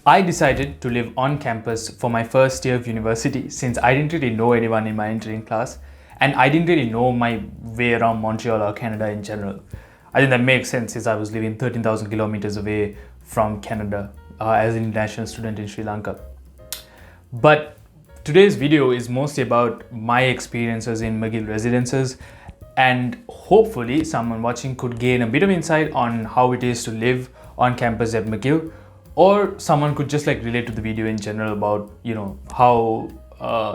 I decided to live on campus for my first year of university since I didn't really know anyone in my engineering class and I didn't really know my way around Montreal or Canada in general. I think that makes sense since I was living 13,000 kilometers away from Canada as an international student in Sri Lanka. But today's video is mostly about my experiences in McGill Residences, and hopefully someone watching could gain a bit of insight on how it is to live on campus at McGill, or someone could just relate to the video in general about how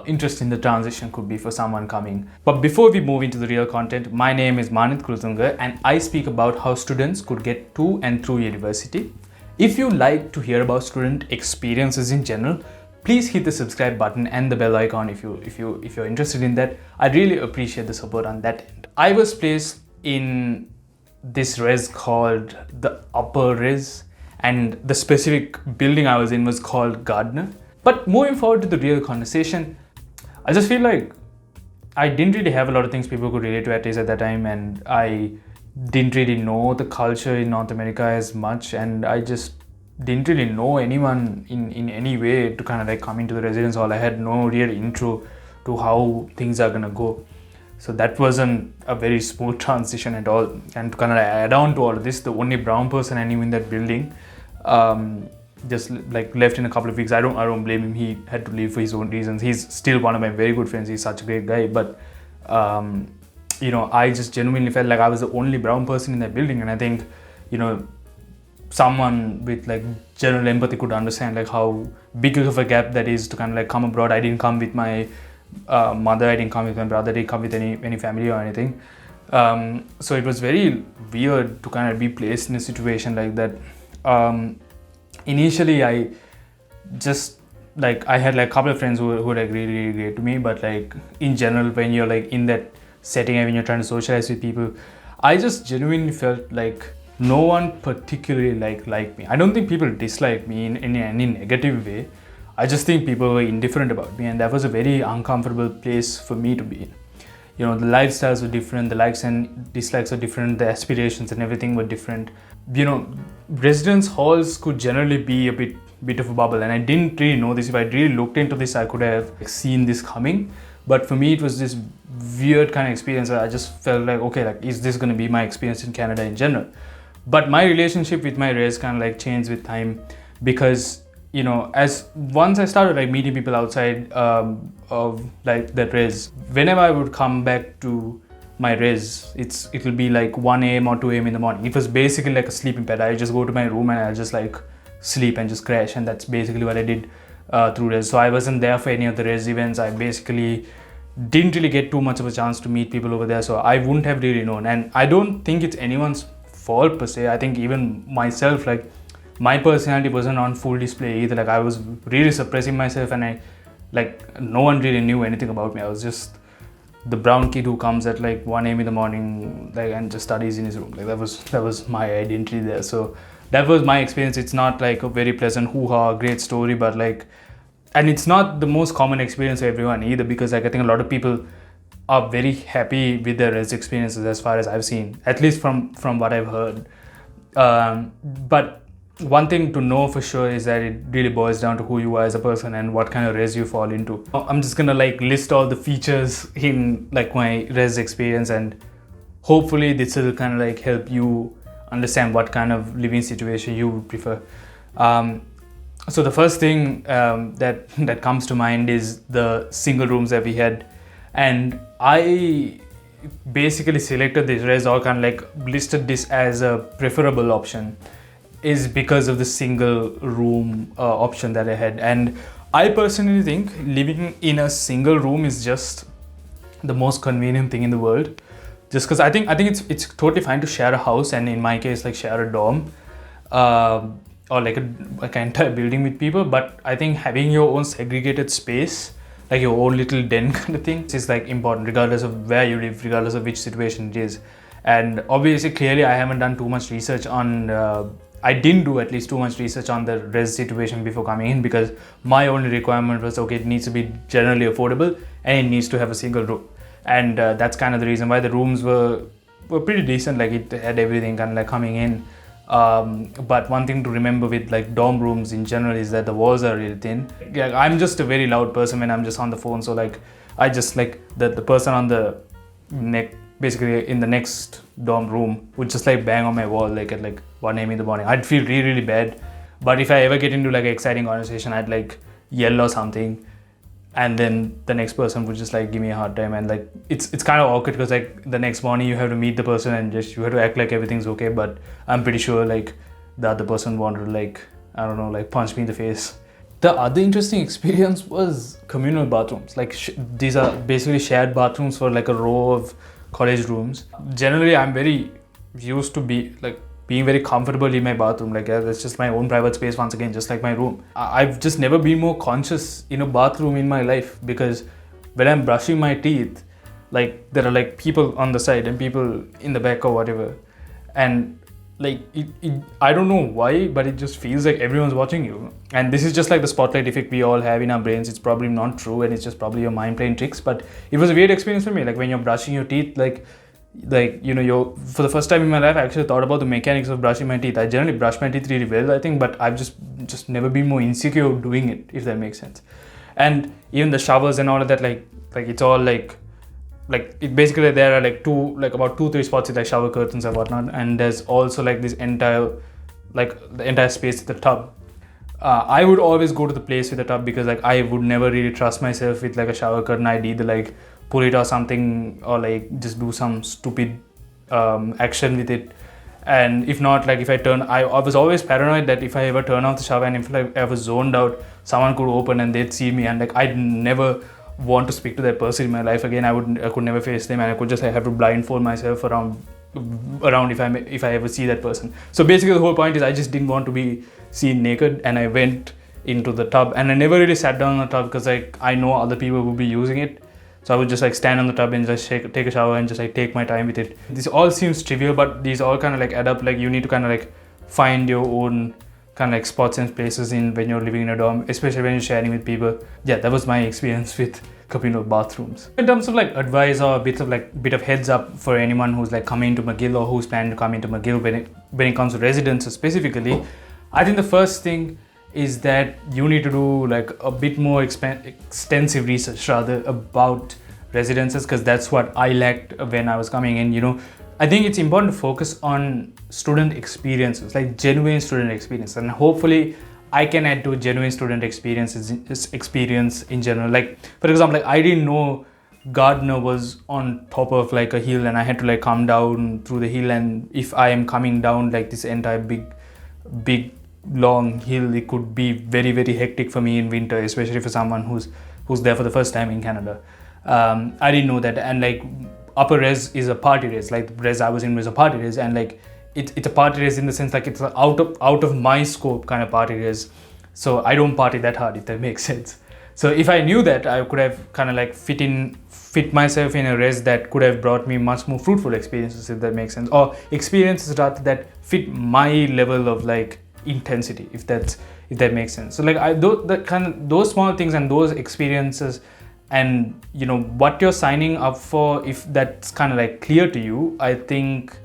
interesting the transition could be for someone coming. But before we move into the real content, my name is Manit Kuluthunga and I speak about how students could get to and through university. If you like to hear about student experiences in general, please hit the subscribe button and the bell icon if you're interested in that. I really appreciate the support on that end. I was placed in this res called the Upper Res, and the specific building I was in was called Gardner. But moving forward to the real conversation, I just feel like I didn't really have a lot of things people could relate to at least at that time, and I didn't really know the culture in North America as much, and I just didn't really know anyone in any way to kind of come into the residence hall. I had no real intro to how things are gonna go. So that wasn't a very smooth transition at all. And to kind of add on to all of this, the only brown person I knew in that building just left in a couple of weeks. I don't blame him. He had to leave for his own reasons. He's still one of my very good friends. He's such a great guy. But I just genuinely felt like I was the only brown person in that building. And I think someone with general empathy could understand how big of a gap that is to kind of come abroad. I didn't come with my mother, I didn't come with my brother, I didn't come with any family or anything. So it was very weird to kind of be placed in a situation like that. Initially, I just I had a couple of friends who were really great to me, but in general, when you're in that setting and when you're trying to socialize with people, I just genuinely felt like no one particularly liked me. I don't think people disliked me in any negative way. I just think people were indifferent about me, and that was a very uncomfortable place for me to be in. The lifestyles were different, the likes and dislikes were different, the aspirations and everything were different. Residence halls could generally be a bit of a bubble, and I didn't really know this. If I really looked into this, I could have seen this coming. But for me, it was this weird kind of experience. I just felt okay, is this going to be my experience in Canada in general? But my relationship with my res kind of changed with time, because as once I started meeting people outside of that res, whenever I would come back to my res, it'll be 1 a.m. or 2 a.m. in the morning. It was basically a sleeping pad. I just go to my room and I just sleep and just crash, and that's basically what I did through res. So I wasn't there for any of the res events. I basically didn't really get too much of a chance to meet people over there, so I wouldn't have really known. And I don't think it's anyone's fault per se. I think even myself, my personality wasn't on full display either. I was really suppressing myself, and no one really knew anything about me. I was just the brown kid who comes at 1 a.m. in the morning and just studies in his room. That was my identity there. So that was my experience. It's not a very pleasant hoo-ha great story, but and it's not the most common experience for everyone either, because I think a lot of people are very happy with their res experiences, as far as I've seen, at least from what I've heard. But one thing to know for sure is that it really boils down to who you are as a person and what kind of res you fall into. I'm just gonna list all the features in my res experience, and hopefully this will kind of help you understand what kind of living situation you would prefer. So the first thing that comes to mind is the single rooms that we had, and I basically selected this res, or kind of listed this as a preferable option, is because of the single room option that I had. And I personally think living in a single room is just the most convenient thing in the world, just because I think it's totally fine to share a house, and in my case share a dorm or an entire building with people, but I think having your own segregated space, your own little den kind of thing, is important regardless of where you live, regardless of which situation it is. And obviously clearly I haven't done too much research on I didn't do at least too much research on the res situation before coming in, because my only requirement was it needs to be generally affordable and it needs to have a single room. And that's kind of the reason why the rooms were pretty decent. It had everything kind of coming in. But one thing to remember with like dorm rooms in general is that the walls are really thin. Yeah, I'm just a very loud person when I'm just on the phone, so like I just like the person on the basically in the next dorm room would just like bang on my wall like at like 1 a.m. in the morning. I'd feel really, really bad. But if I ever get into like an exciting conversation, I'd like yell or something, and then the next person would just like give me a hard time, and like it's kind of awkward because like the next morning you have to meet the person and just you have to act like everything's okay, but I'm pretty sure like the other person wanted to like, I don't know, like punch me in the face. The other interesting experience was communal bathrooms. Like these are basically shared bathrooms for like a row of college rooms. Generally I'm very used to being very comfortable in my bathroom. Like it's just my own private space once again, just like my room. I've just never been more conscious in a bathroom in my life, because when I'm brushing my teeth, like there are like people on the side and people in the back or whatever, and like I don't know why, but it just feels like everyone's watching you. And this is just like the spotlight effect we all have in our brains. It's probably not true, and it's just probably your mind playing tricks, but it was a weird experience for me. Like when you're brushing your teeth, like you know, you're for the first time in my life I actually thought about the mechanics of brushing my teeth. I generally brush my teeth really well, I think, but I've just never been more insecure doing it, if that makes sense. And even the showers and all of that, like it's all like it basically there are like about 2-3 spots with like shower curtains and whatnot, and there's also like this entire the entire space with the tub. I would always go to the place with the tub because like I would never really trust myself with like a shower curtain. I'd either like pull it or something, or like just do some stupid action with it. And if not, like if I was always paranoid that if I ever turn off the shower and if like I was zoned out, someone could open and they'd see me, and like I'd never want to speak to that person in my life again. I could never face them, and I could just have to blindfold myself around if I ever see that person. So basically the whole point is I just didn't want to be seen naked, and I went into the tub, and I never really sat down on the tub because like I know other people would be using it. So I would just like stand on the tub and just take a shower and just like take my time with it. This all seems trivial, but these all kind of like add up. Like you need to kind of like find your own kind of like spots and places when you're living in a dorm, especially when you're sharing with people. Yeah, that was my experience with communal bathrooms. In terms of like advice or bit of heads up for anyone who's like coming to McGill or who's planning to come into McGill when it comes to residences specifically, I think the first thing is that you need to do like a bit more extensive research rather about residences, because that's what I lacked when I was coming in. You know, I think it's important to focus on student experiences, like genuine student experience, and hopefully I can add to genuine student experience in general. Like for example, like I didn't know Gardner was on top of like a hill, and I had to like come down through the hill, and if I am coming down like this entire big long hill, it could be very, very hectic for me in winter, especially for someone who's there for the first time in Canada. I didn't know that. And like upper res is a party res, like the res I was in was a party res, and like it's a party res in the sense like it's a out of my scope kind of party res. So I don't party that hard, if that makes sense. So if I knew that, I could have kind of like fit myself in a res that could have brought me much more fruitful experiences, if that makes sense, or experiences rather that fit my level of like intensity, if that makes sense. So like those small things and those experiences, and you know what you're signing up for, if that's kind of like clear to you, I think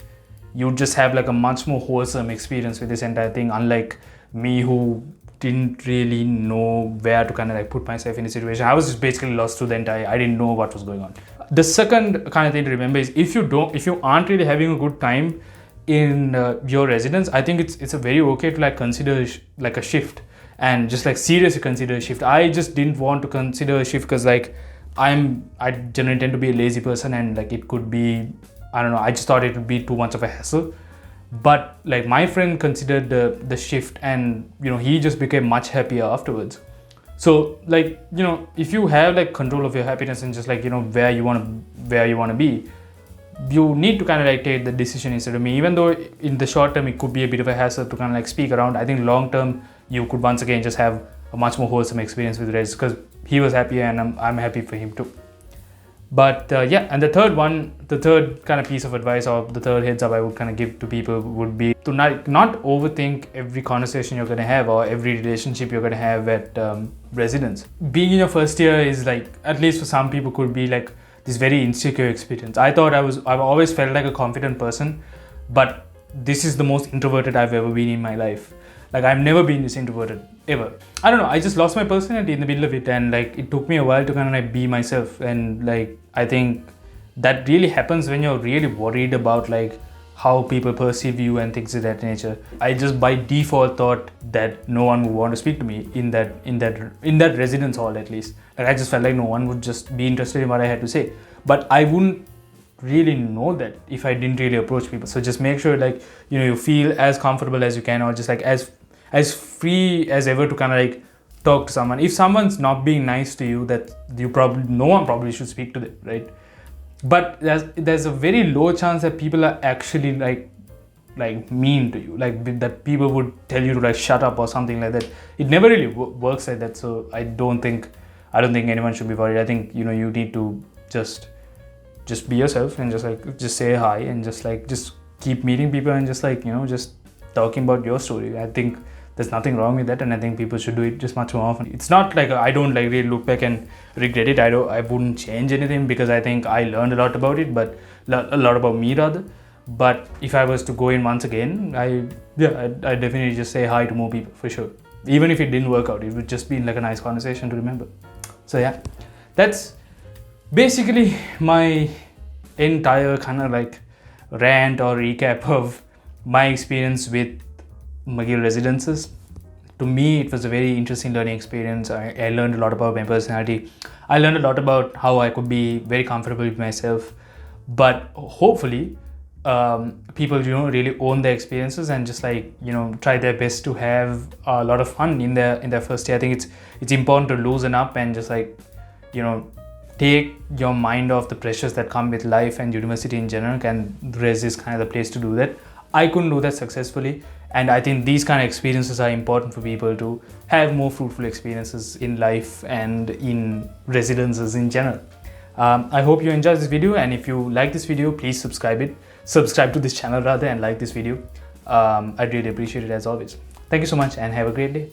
you just have like a much more wholesome experience with this entire thing, unlike me who didn't really know where to kind of like put myself in a situation. I was just basically lost to the entire, I didn't know what was going on. The second kind of thing to remember is if you aren't really having a good time in your residence, I think it's a very okay to like consider like a shift, and just like seriously consider a shift. I just didn't want to consider a shift because like I generally tend to be a lazy person, and like it could be, I don't know, I just thought it would be too much of a hassle. But like my friend considered the shift, and you know he just became much happier afterwards. So like, you know, if you have like control of your happiness and just like, you know, where you want to be, you need to kind of like take the decision instead of me. Even though in the short term it could be a bit of a hassle to kind of like speak around, I think long term you could once again just have a much more wholesome experience with Rez, because he was happy and I'm happy for him too. But yeah, and the third kind of piece of advice, or the third heads up I would kind of give to people would be to not overthink every conversation you're going to have or every relationship you're going to have at residence. Being in your first year is like, at least for some people, could be like this very insecure experience. I've always felt like a confident person, but this is the most introverted I've ever been in my life. Like, I've never been this introverted ever. I don't know, I just lost my personality in the middle of it, and like it took me a while to kind of like be myself. And like I think that really happens when you're really worried about like how people perceive you and things of that nature. I just by default thought that no one would want to speak to me in that residence hall, at least. Like, I just felt like no one would just be interested in what I had to say. But I wouldn't really know that if I didn't really approach people. So just make sure like, you know, you feel as comfortable as you can, or just like as free as ever to kind of like talk to someone. If someone's not being nice to you, that no one probably should speak to them, right? But there's a very low chance that people are actually like mean to you, like that people would tell you to like shut up or something like that. It never really works like that. So I don't think anyone should be worried. I think, you know, you need to just be yourself and just say hi and just keep meeting people and just like, you know, just talking about your story. I think there's nothing wrong with that, and I think people should do it just much more often. It's not like I don't like really look back and regret it. I wouldn't change anything, because I think I learned a lot about it, but a lot about me rather. But if I was to go in once again, I'd definitely just say hi to more people for sure. Even if it didn't work out, it would just be like a nice conversation to remember. So yeah, that's basically my entire kind of like rant or recap of my experience with McGill Residences. To me, it was a very interesting learning experience. I learned a lot about my personality. I learned a lot about how I could be very comfortable with myself. But hopefully, people, you know, really own their experiences and just like, you know, try their best to have a lot of fun in their first year. I think it's important to loosen up and just like, you know, take your mind off the pressures that come with life and university in general, and Res is kind of the place to do that. I couldn't do that successfully, and I think these kind of experiences are important for people to have more fruitful experiences in life and in residences in general. I hope you enjoyed this video, and if you like this video, please subscribe to this channel rather, and like this video. I'd really appreciate it as always. Thank you so much and have a great day.